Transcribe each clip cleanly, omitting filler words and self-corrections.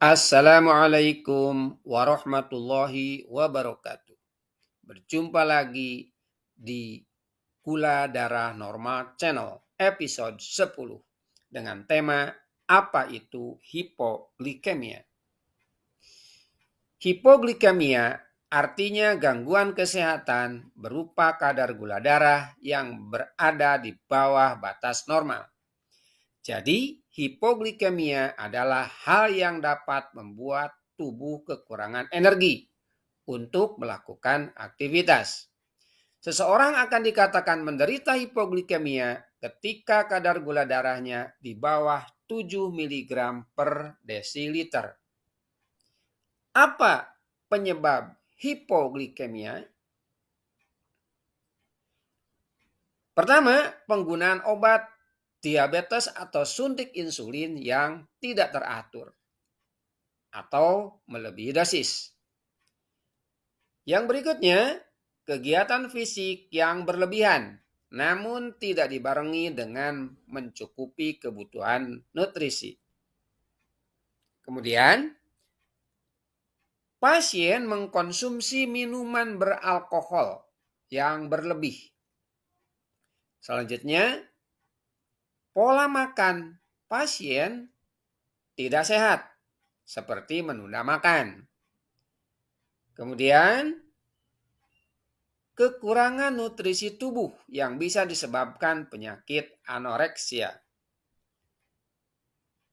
Assalamualaikum warahmatullahi wabarakatuh. Berjumpa lagi di Gula Darah Normal Channel episode 10 dengan tema apa itu hipoglikemia. Hipoglikemia artinya gangguan kesehatan berupa kadar gula darah yang berada di bawah batas normal. Jadi, hipoglikemia adalah hal yang dapat membuat tubuh kekurangan energi untuk melakukan aktivitas. Seseorang akan dikatakan menderita hipoglikemia ketika kadar gula darahnya di bawah 7 mg per desiliter. Apa penyebab hipoglikemia? Pertama, penggunaan obat diabetes atau suntik insulin yang tidak teratur atau melebihi dosis. Yang berikutnya, kegiatan fisik yang berlebihan namun tidak dibarengi dengan mencukupi kebutuhan nutrisi. Kemudian, pasien mengkonsumsi minuman beralkohol yang berlebih. Selanjutnya, pola makan pasien tidak sehat, seperti menunda makan. Kemudian, kekurangan nutrisi tubuh yang bisa disebabkan penyakit anoreksia.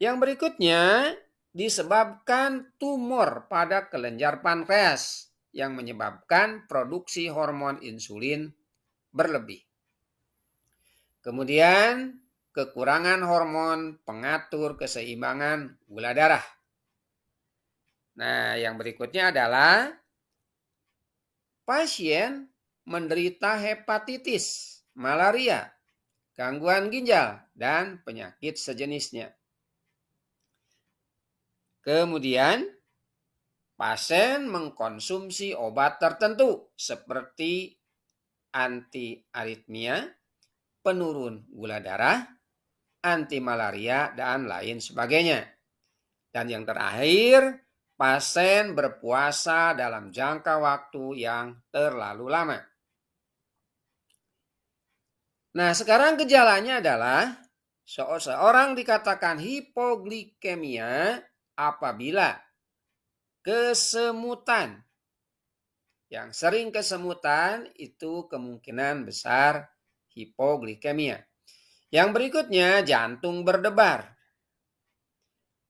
Yang berikutnya, disebabkan tumor pada kelenjar pankreas yang menyebabkan produksi hormon insulin berlebih. Kemudian, kekurangan hormon pengatur keseimbangan gula darah. Nah, yang berikutnya adalah pasien menderita hepatitis, malaria, gangguan ginjal, dan penyakit sejenisnya. Kemudian, pasien mengkonsumsi obat tertentu seperti anti-aritmia, penurun gula darah, anti malaria, dan lain sebagainya. Dan yang terakhir, pasien berpuasa dalam jangka waktu yang terlalu lama. Nah, sekarang gejalanya adalah seorang dikatakan hipoglikemia apabila kesemutan. Yang sering kesemutan itu kemungkinan besar hipoglikemia. Yang berikutnya jantung berdebar.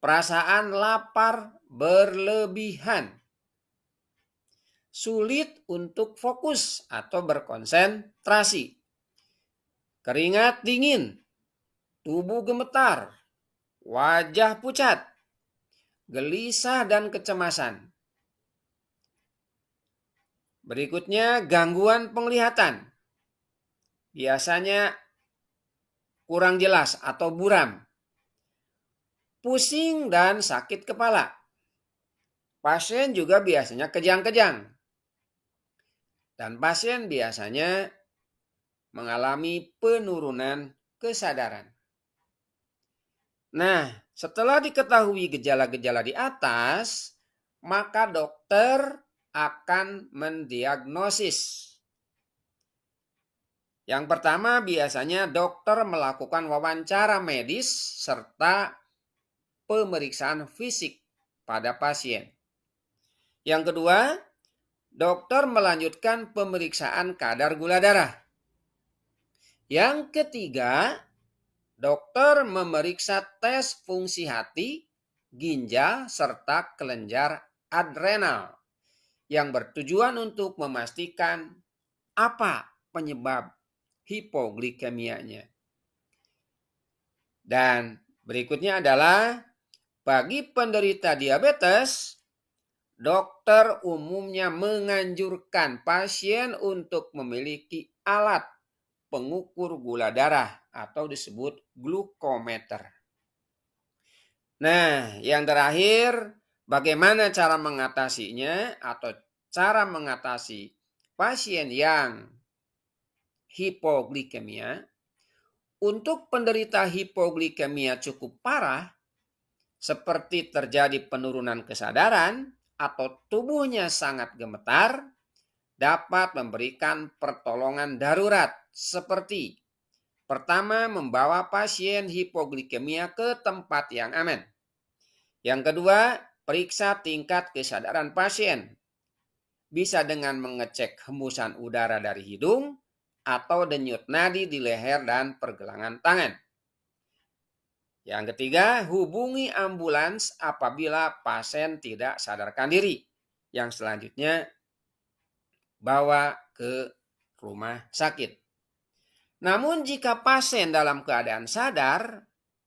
Perasaan lapar berlebihan. Sulit untuk fokus atau berkonsentrasi. Keringat dingin. Tubuh gemetar. Wajah pucat. Gelisah dan kecemasan. Berikutnya gangguan penglihatan. Biasanya kurang jelas atau buram. Pusing dan sakit kepala. Pasien juga biasanya kejang-kejang. Dan pasien biasanya mengalami penurunan kesadaran. Nah, setelah diketahui gejala-gejala di atas, maka dokter akan mendiagnosis. Yang pertama, biasanya dokter melakukan wawancara medis serta pemeriksaan fisik pada pasien. Yang kedua, dokter melanjutkan pemeriksaan kadar gula darah. Yang ketiga, dokter memeriksa tes fungsi hati, ginjal, serta kelenjar adrenal yang bertujuan untuk memastikan apa penyebab hipoglikemianya. Dan berikutnya adalah bagi penderita diabetes, dokter umumnya menganjurkan pasien untuk memiliki alat pengukur gula darah atau disebut glukometer. Nah, yang terakhir, bagaimana cara mengatasinya atau cara mengatasi pasien yang hipoglikemia? Untuk penderita hipoglikemia cukup parah, seperti terjadi penurunan kesadaran atau tubuhnya sangat gemetar, dapat memberikan pertolongan darurat seperti pertama, membawa pasien hipoglikemia ke tempat yang aman. Yang kedua, periksa tingkat kesadaran pasien. Bisa dengan mengecek hembusan udara dari hidung atau denyut nadi di leher dan pergelangan tangan. Yang ketiga, hubungi ambulans apabila pasien tidak sadarkan diri. Yang selanjutnya, bawa ke rumah sakit. Namun jika pasien dalam keadaan sadar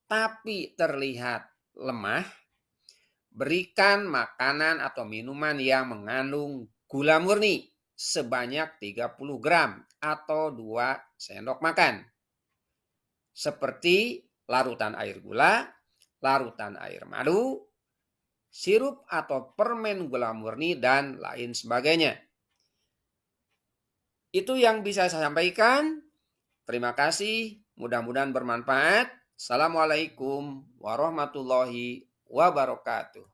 tapi terlihat lemah, berikan makanan atau minuman yang mengandung gula murni sebanyak 30 gram atau 2 sendok makan. Seperti larutan air gula, larutan air madu, sirup atau permen gula murni, dan lain sebagainya. Itu yang bisa saya sampaikan. Terima kasih, mudah-mudahan bermanfaat. Assalamualaikum warahmatullahi wabarakatuh.